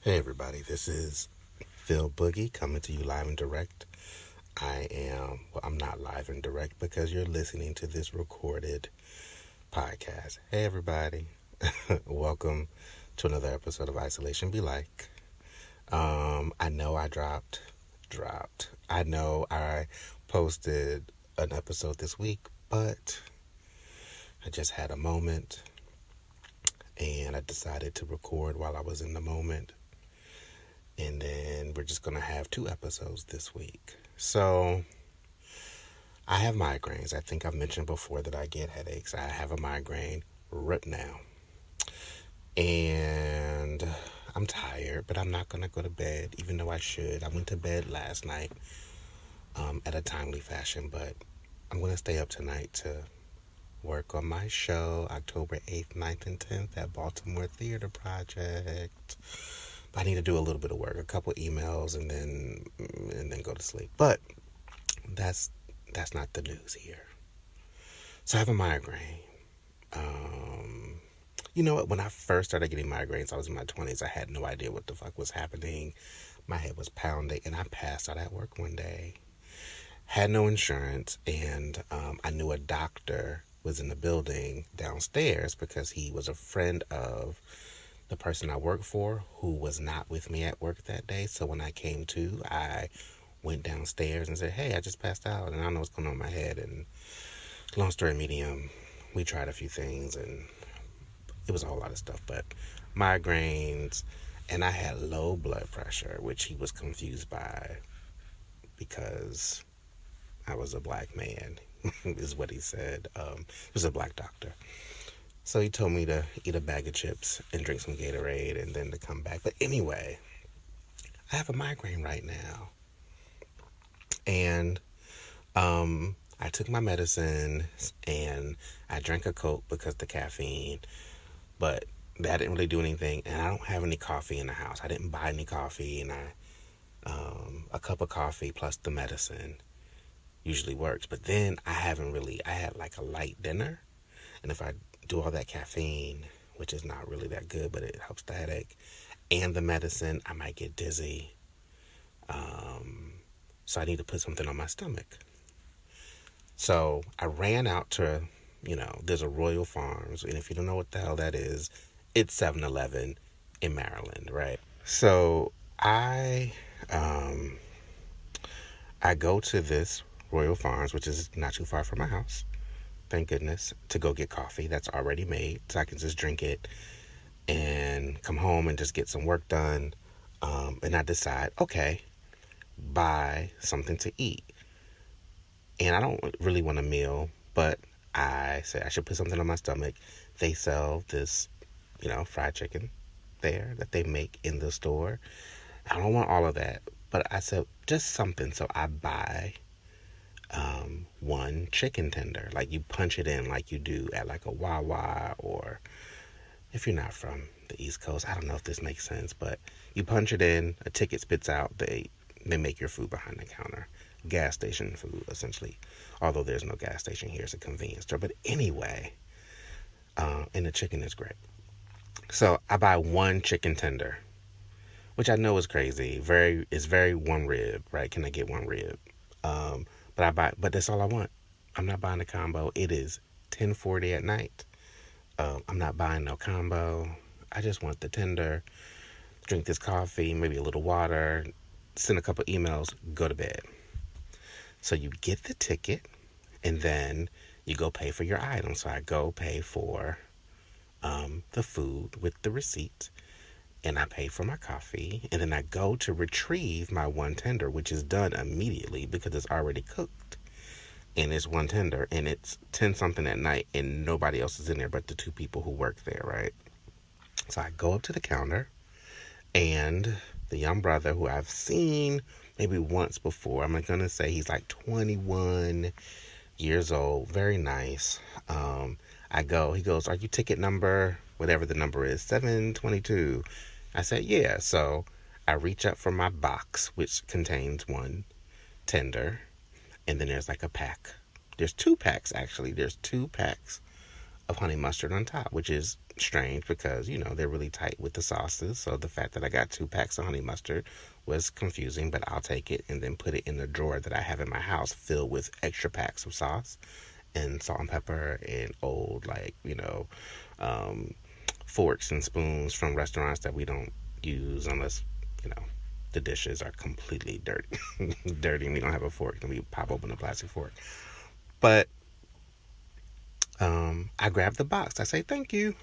Hey everybody, this is Phill Boogie coming to you live and direct. I'm not live and direct because you're listening to this recorded podcast. Hey everybody, welcome to another episode of Isolation Be Like. I know I dropped. I know I posted an episode this week, but I just had a moment and I decided to record while I was in the moment. And then we're just going to have 2 episodes this week. So, I have migraines. I think I've mentioned before that I get headaches. I have a migraine right now. And I'm tired, but I'm not going to go to bed, even though I should. I went to bed last night at a timely fashion, but I'm going to stay up tonight to work on my show, October 8th, 9th, and 10th at Baltimore Theatre Project. I need to do a little bit of work, a couple emails, and then go to sleep. But that's not the news here. So I have a migraine. You know what? When I first started getting migraines, I was in my 20s. I had no idea what the fuck was happening. My head was pounding, and I passed out at work one day. Had no insurance, and I knew a doctor was in the building downstairs because he was a friend of the person I work for who was not with me at work that day. So when I came to, I went downstairs and said, hey, I just passed out and I don't know what's going on in my head. And long story medium, we tried a few things and it was a whole lot of stuff, but migraines, and I had low blood pressure, which he was confused by because I was a black man, is what he said. He was a black doctor. So he told me to eat a bag of chips and drink some Gatorade and then to come back. But anyway, I have a migraine right now. And I took my medicine and I drank a Coke because of the caffeine. But that didn't really do anything. And I don't have any coffee in the house. I didn't buy any coffee. And a cup of coffee plus the medicine usually works. But then I had like a light dinner. And if I do all that caffeine, which is not really that good, but it helps the headache, and the medicine, I might get dizzy. So I need to put something on my stomach. So I ran out to, there's a Royal Farms, and if you don't know what the hell that is, it's 7-Eleven in Maryland, right? So I go to this Royal Farms, which is not too far from my house, thank goodness, to go get coffee that's already made so I can just drink it and come home and just get some work done. And I decide, okay, buy something to eat. And I don't really want a meal, but I say I should put something on my stomach. They sell this, fried chicken there that they make in the store. I don't want all of that, but I said just something. So I buy one chicken tender. Like you punch it in like you do at like a Wawa, or if you're not from the East Coast, I don't know if this makes sense, but you punch it in, a ticket spits out, they make your food behind the counter. Gas station food, essentially. Although there's no gas station here, it's a convenience store. But anyway, and the chicken is great. So I buy one chicken tender, which I know is crazy. It's very one rib, right? Can I get one rib? But that's all I want. I'm not buying a combo. It is 10:40 at night. I'm not buying no combo. I just want the tender, drink this coffee, maybe a little water, send a couple emails, go to bed. So you get the ticket, and then you go pay for your item. So I go pay for the food with the receipt, and I pay for my coffee, and then I go to retrieve my one tender, which is done immediately because it's already cooked. And it's one tender, and it's 10-something at night, and nobody else is in there but the 2 people who work there, right? So I go up to the counter, and the young brother who I've seen maybe once before, I'm going to say he's like 21 years old, very nice. He goes, are you ticket number, whatever the number is, 722? I said, yeah. So I reach up for my box, which contains one tender, and then there's like a pack. There's 2 packs, actually. There's 2 packs of honey mustard on top, which is strange because, they're really tight with the sauces. So the fact that I got 2 packs of honey mustard was confusing, but I'll take it and then put it in the drawer that I have in my house filled with extra packs of sauce and salt and pepper and old, forks and spoons from restaurants that we don't use unless, the dishes are completely dirty. Dirty and we don't have a fork, and we pop open a plastic fork. But I grab the box. I say, thank you,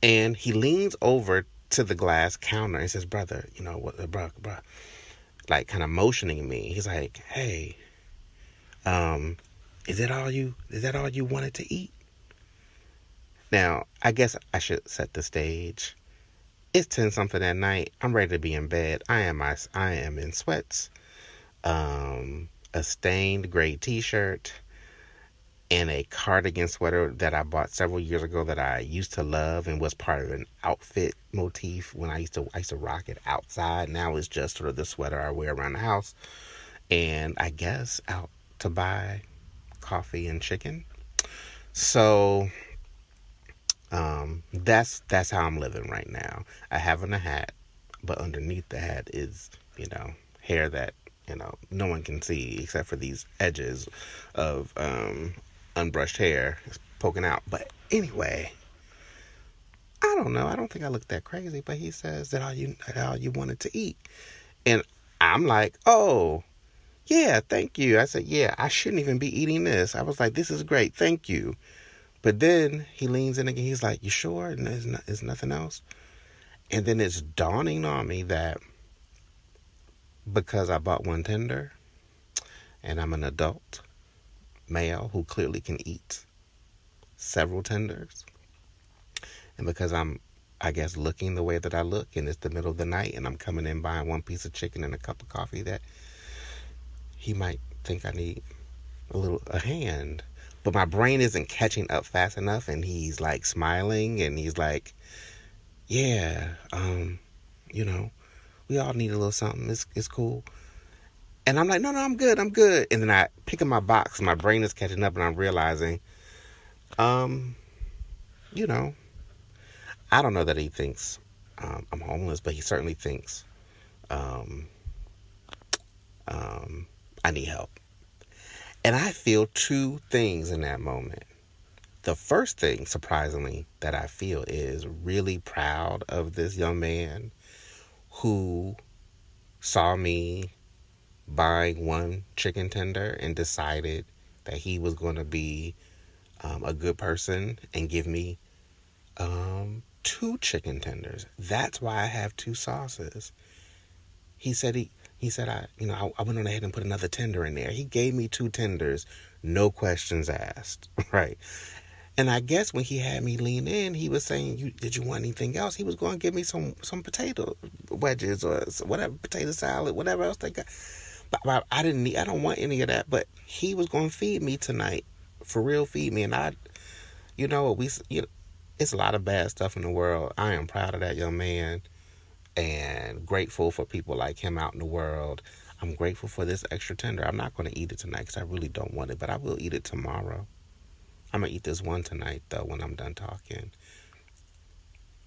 And he leans over to the glass counter and says, brother, what, bruh, like kind of motioning me. He's like, hey, is that all you wanted to eat? Now, I guess I should set the stage. It's 10 something at night. I'm ready to be in bed. I am in sweats, a stained gray t-shirt, and a cardigan sweater that I bought several years ago that I used to love and was part of an outfit motif when I used to rock it outside. Now it's just sort of the sweater I wear around the house. And I guess out to buy coffee and chicken. So that's how I'm living right now. I have on a hat, but underneath the hat is, hair that, no one can see except for these edges of unbrushed hair poking out. But anyway, I don't know. I don't think I look that crazy, but he says that all you wanted to eat. And I'm like, oh, yeah, thank you. I said, yeah, I shouldn't even be eating this. I was like, this is great. Thank you. But then he leans in again. He's like, you sure? And there's nothing else? And then it's dawning on me that because I bought one tender and I'm an adult male who clearly can eat several tenders, and because I'm, I guess, looking the way that I look, and it's the middle of the night and I'm coming in buying one piece of chicken and a cup of coffee, that he might think I need a hand. But my brain isn't catching up fast enough, and he's like smiling and he's like, yeah, we all need a little something. It's cool. And I'm like, no, I'm good. And then I pick up my box, and my brain is catching up, and I'm realizing, I don't know that he thinks I'm homeless, but he certainly thinks I need help. And I feel 2 things in that moment. The first thing, surprisingly, that I feel is really proud of this young man who saw me buying one chicken tender and decided that he was going to be a good person and give me 2 chicken tenders. That's why I have 2 sauces. He said I went on ahead and put another tender in there. He gave me 2 tenders, no questions asked, right? And I guess when he had me lean in, he was saying, did you want anything else? He was going to give me some potato wedges or whatever, potato salad, whatever else they got. But I don't want any of that. But he was going to feed me tonight, for real, feed me. And it's a lot of bad stuff in the world. I am proud of that young man and grateful for people like him out in the world. I'm grateful for this extra tender. I'm not going to eat it tonight because I really don't want it, but I will eat it tomorrow. I'm going to eat this one tonight, though, when I'm done talking.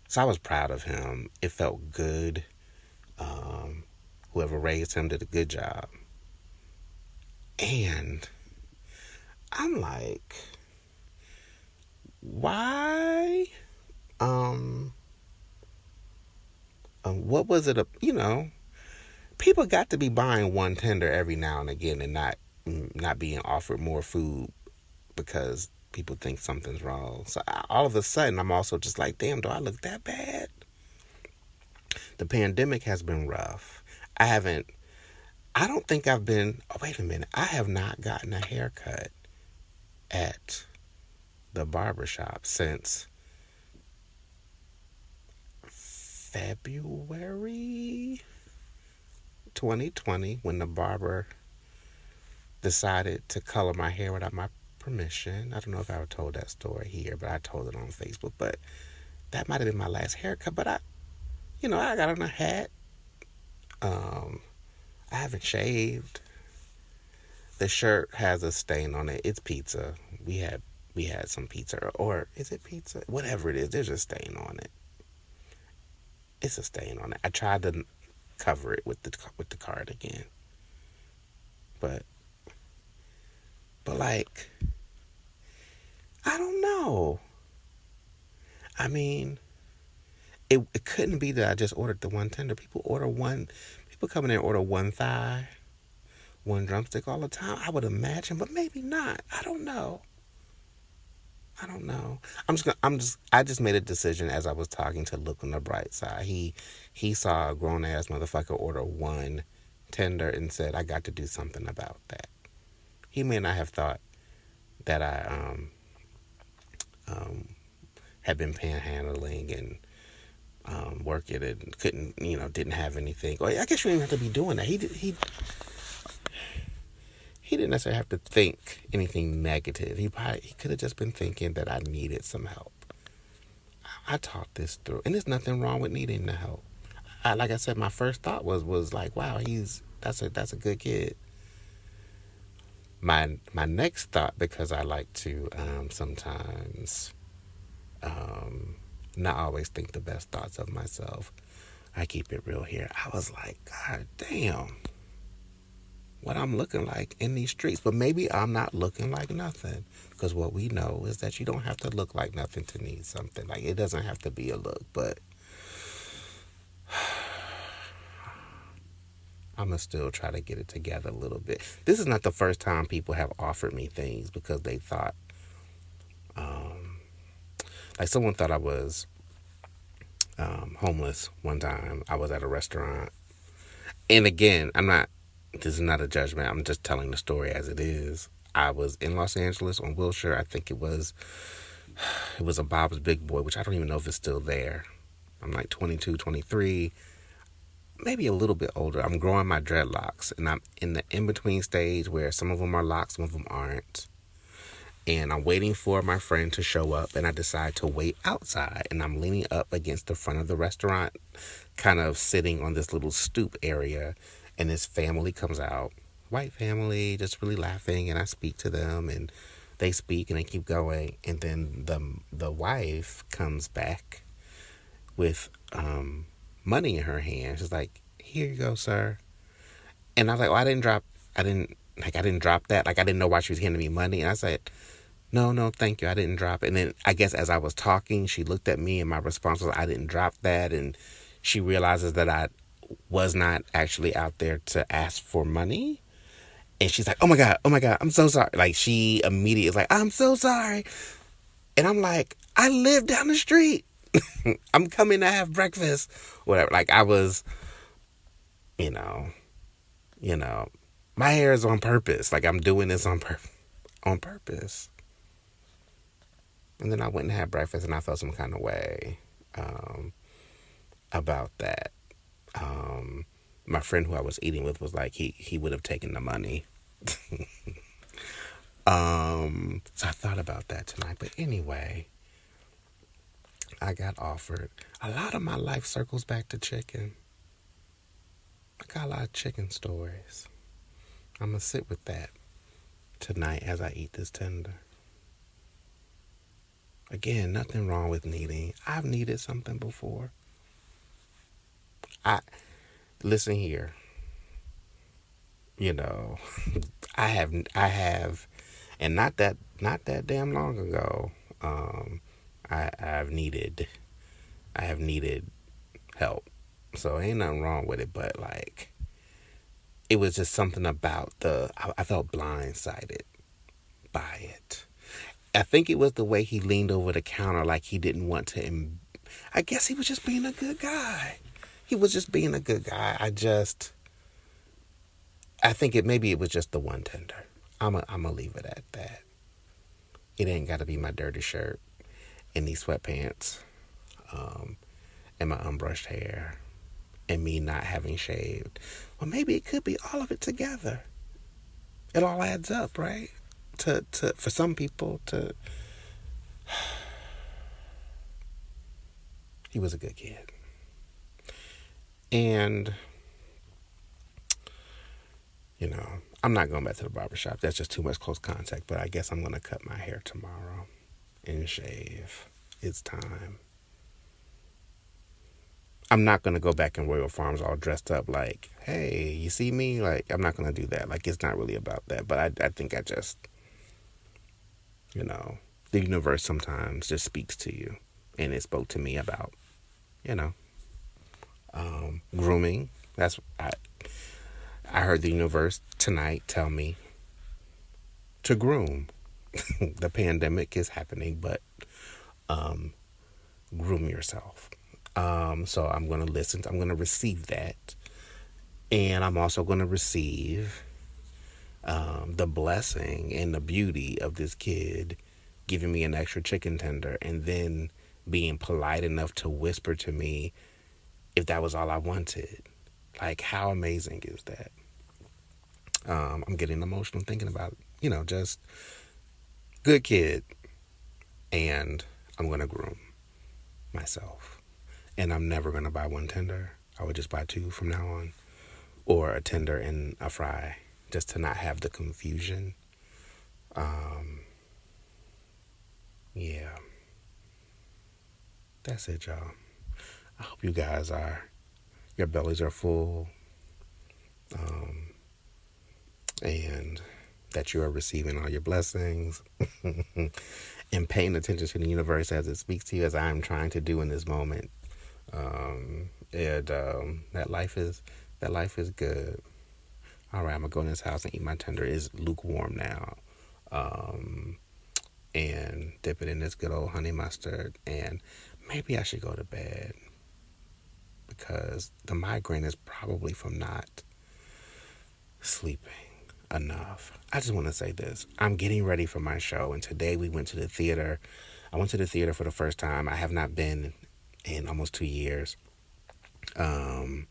So I was proud of him. It felt good. Whoever raised him did a good job. And I'm like, why? What was it? People got to be buying one tender every now and again and not being offered more food because people think something's wrong. So all of a sudden, I'm also just like, damn, do I look that bad? The pandemic has been rough. I don't think I've been, wait a minute, I have not gotten a haircut at the barbershop since February 2020, when the barber decided to color my hair without my permission. I don't know if I ever told that story here, but I told it on Facebook. But that might have been my last haircut. But I got on a hat. I haven't shaved. The shirt has a stain on it. It's pizza. We had we had some pizza, or is it pizza? Whatever it is, there's a stain on it. It's a stain on it. I tried to cover it with the card again, but like, I don't know. I mean, it couldn't be that I just ordered the one tender. People come in there and order one thigh, one drumstick all the time. I would imagine, but maybe not. I don't know. I just made a decision as I was talking to look on the bright side. He saw a grown ass motherfucker order one tender and said, I got to do something about that. He may not have thought that I had been panhandling and working and couldn't, didn't have anything. Or I guess you didn't have to be doing that. He didn't necessarily have to think anything negative. He could have just been thinking that I needed some help. I talked this through, and there's nothing wrong with needing the help. Like I said, my first thought was like, wow, that's a good kid. My next thought, because I like to sometimes not always think the best thoughts of myself. I keep it real here. I was like, God damn, what I'm looking like in these streets. But maybe I'm not looking like nothing, because what we know is that you don't have to look like nothing to need something. Like, it doesn't have to be a look, but I'm going to still try to get it together a little bit. This is not the first time people have offered me things because they thought, like someone thought I was homeless one time. I was at a restaurant. And again, this is not a judgment. I'm just telling the story as it is. I was in Los Angeles on Wilshire. I think it was a Bob's Big Boy, which I don't even know if it's still there. I'm like 22, 23, maybe a little bit older. I'm growing my dreadlocks, and I'm in the in-between stage where some of them are locked, some of them aren't. And I'm waiting for my friend to show up, and I decide to wait outside. And I'm leaning up against the front of the restaurant, kind of sitting on this little stoop area. And this family comes out, white family, just really laughing. And I speak to them, and they speak, and they keep going. And then the wife comes back with money in her hand. She's like, "Here you go, sir." And I was like, "Oh, I didn't drop that. Like, I didn't know why she was handing me money." And I said, No, thank you. I didn't drop it." And then I guess as I was talking, she looked at me, and my response was, "I didn't drop that." And she realizes that I was not actually out there to ask for money. And she's like, oh my God, I'm so sorry. Like, she immediately is like, "I'm so sorry." And I'm like, I live down the street. I'm coming to have breakfast. Whatever. Like, I was, you know, my hair is on purpose. Like, I'm doing this on purpose. And then I went and had breakfast, and I felt some kind of way about that. My friend who I was eating with was like, he would have taken the money. So I thought about that tonight. But anyway, I got offered. A lot of my life circles back to chicken. I got a lot of chicken stories. I'm going to sit with that tonight as I eat this tender. Again, nothing wrong with needing. I've needed something before. Listen here. I have, and not that damn long ago. I have needed help. So ain't nothing wrong with it, but like, it was just something about I felt blindsided by it. I think it was the way he leaned over the counter, like he didn't want to. I guess he was just being a good guy. He was just being a good guy. I think maybe it was just the one tender. I'm gonna leave it at that. It ain't got to be my dirty shirt and these sweatpants, and my unbrushed hair, and me not having shaved. Well, maybe it could be all of it together. It all adds up, right? To for some people to. He was a good kid. And I'm not going back to the barbershop. That's just too much close contact. But I guess I'm going to cut my hair tomorrow and shave. It's time. I'm not going to go back in Royal Farms all dressed up like, hey, you see me? Like, I'm not going to do that. Like, it's not really about that. But I think I just, the universe sometimes just speaks to you. And it spoke to me about, grooming. I heard the universe tonight tell me to groom. The pandemic is happening, but groom yourself. So I'm going to listen. I'm going to receive that. And I'm also going to receive the blessing and the beauty of this kid giving me an extra chicken tender and then being polite enough to whisper to me if that was all I wanted. Like, how amazing is that? I'm getting emotional thinking about it. Just good kid. And I'm going to groom myself. And I'm never going to buy one tender. I would just buy two from now on. Or a tender and a fry. Just to not have the confusion. Yeah. That's it, y'all. I hope you guys your bellies are full. And that you are receiving all your blessings. And paying attention to the universe as it speaks to you, as I am trying to do in this moment. That life is good. All right, I'm gonna go in this house and eat my tender. It's lukewarm now. And dip it in this good old honey mustard. And maybe I should go to bed because the migraine is probably from not sleeping enough. I just want to say this. I'm getting ready for my show, and today we went to the theater. I went to the theater for the first time. I have not been in almost 2 years. And,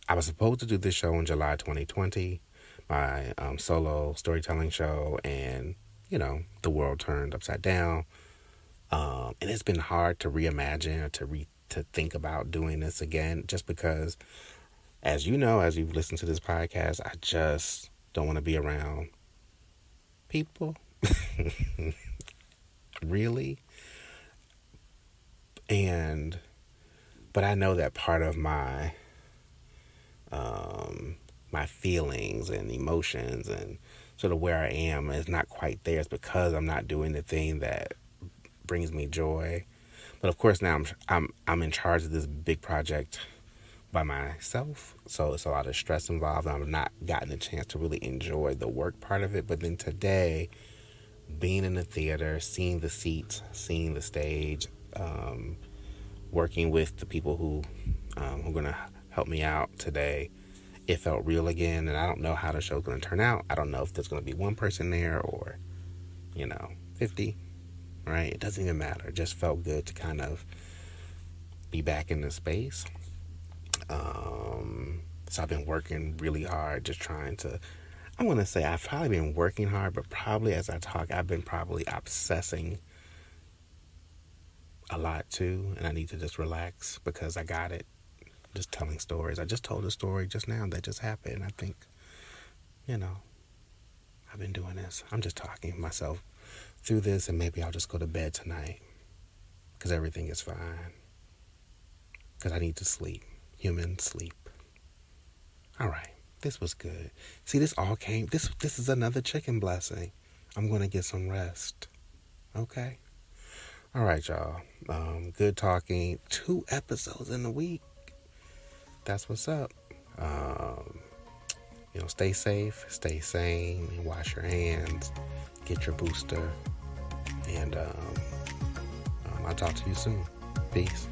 I was supposed to do this show in July 2020, my solo storytelling show, and, the world turned upside down. And it's been hard to reimagine or to think about doing this again, just because, as you know, as you've listened to this podcast, I just don't want to be around people. Really? But I know that part of my feelings and emotions and sort of where I am is not quite there. It's because I'm not doing the thing that brings me joy. But of course now I'm in charge of this big project by myself, so it's a lot of stress involved. I've not gotten a chance to really enjoy the work part of it. But then today, being in the theater, seeing the seats, seeing the stage, working with the people who are going to help me out today, it felt real again. And I don't know how the show's going to turn out. I don't know if there's going to be one person there or 50, right? It doesn't even matter. It just felt good to kind of be back in the space. So I've been working really hard, just trying to, I'm going to say I've probably been working hard, but probably as I talk, I've been probably obsessing a lot too. And I need to just relax because I got it. Just telling stories. I just told a story just now that just happened. I think, I've been doing this. I'm just talking myself through this, and maybe I'll just go to bed tonight because everything is fine. Because I need to sleep. Human sleep. All right. This was good. See, this all came. This is another chicken blessing. I'm going to get some rest. Okay? All right, y'all. Good talking. 2 episodes in a week. That's what's up. Stay safe, stay sane, wash your hands, get your booster, and I'll talk to you soon. Peace.